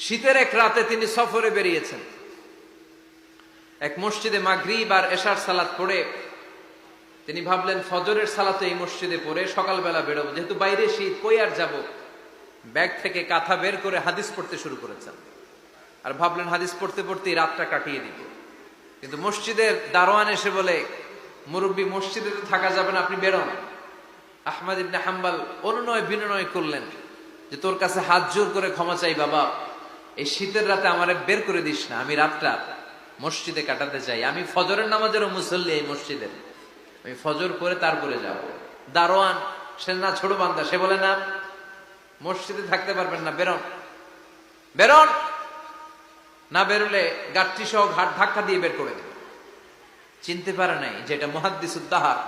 শীতের এক রাতে তিনি সফরে বেরিয়েছেন। এক মসজিদে মাগরিব আর এশার সালাত পড়ে তিনি ভাবলেন ফজরের সালাতে এই মসজিদে পড়ে সকালবেলা বেরোবো, যেহেতু বাইরে শীত, কই আর যাব। ব্যাগ থেকে কাঁথা বের করে হাদিস পড়তে শুরু করেছেন আর ভাবলেন হাদিস পড়তে পড়তেই রাতটা কাটিয়ে দিব। কিন্তু মসজিদের দারোয়ান এসে বলে, মুরব্বী, মসজিদে তো থাকা যাবে না, আপনি বেরোন। আহমদ ইবনে হাম্বল অনুনয় বিনয় করলেন যে তোর কাছে হাত জোর করে ক্ষমা চাই বাবা, এই শীতের রাতে আমারে বের করে দিস না, আমি রাতটা মসজিদে কাটাতে চাই। আমি ফজরের নামাজেরও মুসল্লি এই মসজিদের, আমি ফজর পরে তারপরে যাব। দারোয়ান সে না ছোট বান্দা, সে বলে না মসজিদে থাকতে পারবেন না, বেরোন বেরোন। না বেরোলে গাঠটি সহ ঘাট ধাক্কা দিয়ে বের করে দেবে। চিনতে পারে নাই যে এটা মুহাদ্দিসুদ দাহর,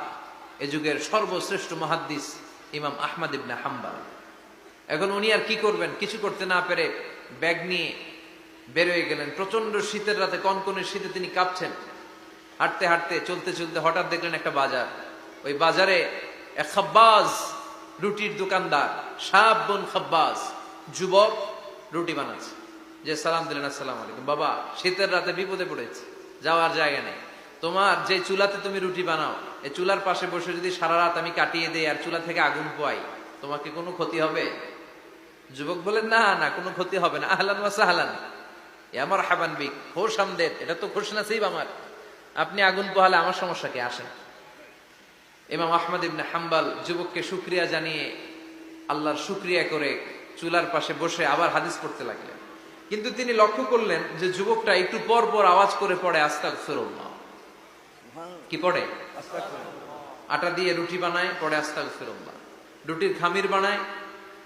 এ যুগের সর্বশ্রেষ্ঠ মুহাদ্দিস ইমাম আহমদ ইবনে হাম্বল। এখন উনি আর কি করবেন, কিছু করতে না পেরে ব্যাগ নিয়ে বের হয়ে গেলেন। প্রচন্ড শীতের রাতে, কনকনে শীতে তিনি কাঁপছেন। হাঁটতে হাঁটতে চলতে চলতে হঠাৎ দেখলেন একটা বাজার। ওই বাজারে এক খাব্বাজ, রুটির দোকানদার, শাবুন খাব্বাজ, যুবক রুটি বানাচ্ছে। যে সালাম দিলেন, আসসালামু আলাইকুম। বাবা, শীতের রাতে বিপদে পড়েছে, যাওয়ার জায়গা নেই। তোমার যে চুলাতে তুমি রুটি বানাও, এই চুলার পাশে বসে যদি সারা রাত আমি কাটিয়ে দেই আর চুলা থেকে আগুন পোয়াই, তোমাকে কোনো ক্ষতি হবে? যুবক বলেন, না না, কোনো ক্ষতি হবে না। আহলান ওয়া সাহলান, আমার হাবান বিক, খোশ আমদেদ, এটা তো খোশ নসিব আমার। আপনি আগুন পোহালে আমার সমস্যা কি, আসেন। ইমাম আহমদ ইবনে হাম্বল যুবককে শুকরিয়া জানিয়ে, আল্লাহর শুকরিয়া করে চুলার পাশে বসে আবার হাদিস পড়তে লাগলেন। কিন্তু তিনি লক্ষ্য করলেন যে যুবকটা একটু পর পর আওয়াজ করে পড়ে আস্তাগফিরুল্লাহ। কি পড়ে? আটা দিয়ে রুটি বানায়, পড়ে আস্তাগফিরুল্লাহ। রুটির খামির বানায়,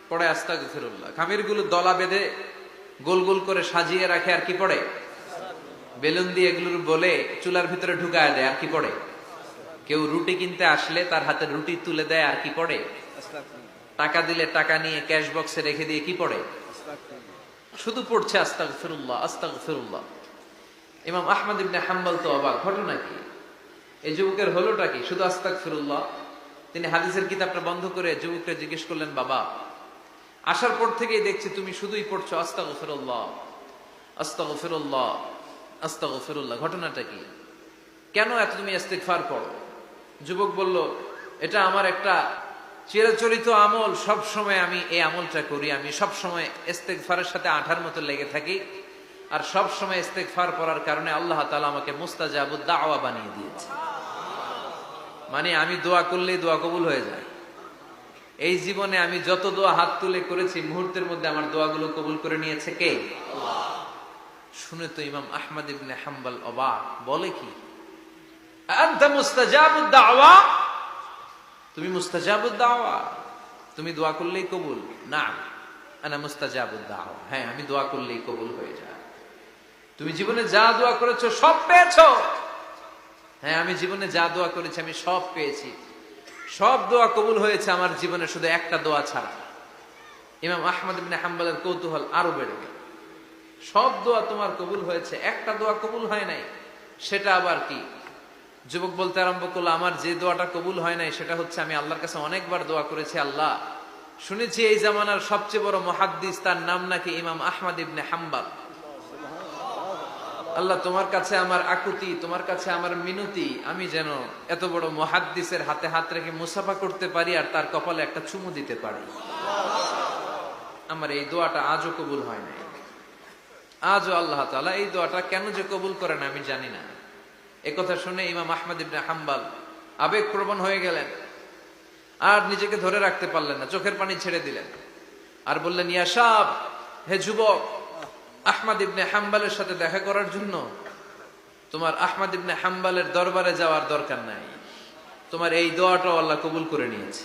পড়ে আস্তাগফিরুল্লাহ। খামির গুলো দলা বেঁধে গোল গোল করে সাজিয়ে রাখে, আর কি পড়ে? বেলুন দিয়ে এগুলোর বলে চুলার ভিতরে ঢুকায় দেয়, আর কি পড়ে? কেউ রুটি কিনতে আসলে তার হাতে রুটি তুলে দেয়, আর কি পড়ে? টাকা দিলে টাকা নিয়ে ক্যাশ বক্সে রেখে দিয়ে কি পড়ে? শুধু পড়ছে আস্তাগফিরুল্লাহ আস্তাগফিরুল্লাহ। ইমাম আহমদ ইবনে হাম্বল তো অবাক, ঘটনা কি, এই যুবকের হলোটা কি? শুধু আস্তাগফিরুল্লাহ। তিনি হাদিসের কিতাবটা বন্ধ করে যুবককে জিজ্ঞেস করলেন, বাবা, আসার পর থেকেই দেখছি তুমি শুধুই পড়ছো আস্তাগফিরুল্লাহ আস্তাগফিরুল্লাহ আস্তাগফিরুল্লাহ, ঘটনাটা কি? কেন এত তুমি ইস্তিগফার পড়ো? যুবক বলল, এটা আমার একটা চিরাচরিত আমল, সব সময় আমি এই আমলটা করি। আমি সব সময় ইস্তিগফারের সাথে আঠার মতো লেগে থাকি, আর সব সময় ইস্তিগফার পড়ার কারণে আল্লাহ তাআলা আমাকে মুস্তাজাবুদ দাওয়া বানিয়ে দিয়েছে। মানে আমি দোয়া করলেই দোয়া কবুল হয়ে যায়। এই জীবনে আমি যত দোয়া হাত তুলে করেছি, মুহূর্তের মধ্যে আমার দোয়াগুলো কবুল করে নিয়েছে কে? আল্লাহ। শুনে তো ইমাম আহমদ ইবনে হাম্বল অবাক, বলে কি, আনতা মুস্তাজাবুদ দাওয়া? তুমি মুস্তাজাবুদ দাওয়া, তুমি দোয়া করলেই কবুল? না, আনা মুস্তাজাবুদ দাওয়া, হ্যাঁ আমি দোয়া করলেই কবুল হয়ে যায়। তুমি জীবনে যা দোয়া করেছো সব পেয়েছো? হ্যাঁ, আমি জীবনে যা দোয়া করেছি আমি সব পেয়েছি, সব দোয়া কবুল হয়েছে আমার জীবনে, শুধু একটা দোয়া ছাড়া। ইমাম আহমদ ইবনে হাম্বলের কৌতূহল আরো বেড়ে গেল। সব দোয়া তোমার কবুল হয়েছে, একটা দোয়া কবুল হয় নাই, সেটা আবার কি? যুবক বলতে আরম্ভ করলো, আমার যে দোয়াটা কবুল হয় নাই সেটা হচ্ছে আমি আল্লাহর কাছে অনেকবার দোয়া করেছি, আল্লাহ শুনেছি এই জামানার সবচেয়ে বড় মুহাদ্দিস, তার নাম নাকি ইমাম আহমদ ইবনে হাম্বল। আল্লাহ, তোমার কাছে আমার আকুতি, তোমার কাছে আমার মিনতি, আমি যেন এত বড় মুহাদ্দিসের হাতে হাত রেখে মুসাফা করতে পারি আর তার কপালে একটা চুমু দিতে পারি। আমার এই দোয়াটা আজও কবুল হয় নাই। আজও আল্লাহ তাআলা এই দোয়াটা কেন যে কবুল করে না আমি জানি না। একথা শুনে ইমাম আহমদ ইবনে হাম্বল আবেগপ্রবণ হয়ে গেলেন, আর নিজেকে ধরে রাখতে পারলেন না, চোখের পানি ছেড়ে দিলেন আর বললেন, ইয়া শাব, হে যুবক, আহমদ ইবনে হাম্বলের সাথে দেখা করার জন্য তোমার আহমদ ইবনে হাম্বলের দরবারে যাওয়ার দরকার নাই, তোমার এই দোয়াটাও আল্লাহ কবুল করে নিয়েছে।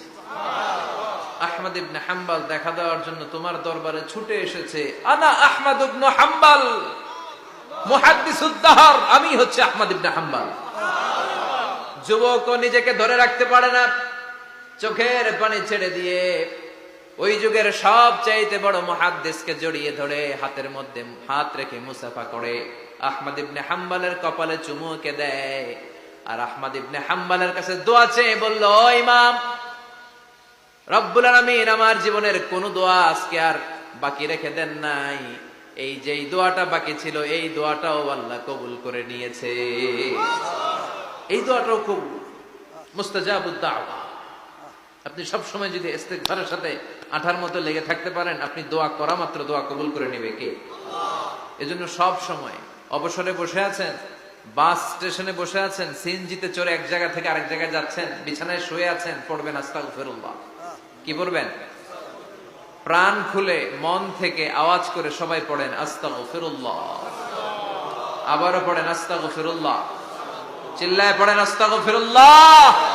আহমদ ইবনে হাম্বল দেখা দেওয়ার জন্য তোমার দরবারে ছুটে এসেছে। আনা আহমদ ইবনে হাম্বল মুহাদ্দিসুদ দাহর, আমি হচ্ছে আহমদ ইবনে হাম্বল। যুবক নিজেকে ধরে রাখতে পারে না, চোখের পানি ছেড়ে দিয়ে ওই যুগের সবচাইতে বড় মুহাদ্দিসকে জড়িয়ে ধরে হাতের মধ্যে হাত রেখে মুসাফা করে আহমদ ইবনে হাম্বলের কপালে চুমুকে দেয়, আর আহমদ ইবনে হাম্বলের কাছে দোয়া চেয়ে বলল, ও ইমাম, রব্বুল আলামিন আমার জীবনের কোন দোয়া আজকে আর বাকি রেখে দেন নাই, এই যে দোয়াটা বাকি ছিল এই দোয়াটাও আল্লাহ কবুল করে নিয়েছে। এই দোয়াটাও খুব মুস্তাজাবুদ দাওয়া। আপনি সব সময় যদি ইস্তেগফারের সাথে আঠার মতো লেগে থাকতে পারেন, আপনি দোয়া করা মাত্র দোয়া কবুল করে নেবে কে? এজন্য সব সময় অবসরে বসে আছেন, বাস স্টেশনে বসে আছেন, সিএনজিতে চড়ে এক জায়গা থেকে আরেক জায়গায় যাচ্ছেন, বিছানায় শুয়ে আছেন, পড়বেন আস্তাগফিরুল্লাহ। কি পড়বেন? প্রাণ খুলে মন থেকে আওয়াজ করে সবাই পড়েন আস্তাগফিরুল্লাহ। আবারও পড়েন আস্তাগফিরুল্লাহ। চিল্লায় পড়েন আস্তাগফিরুল্লাহ।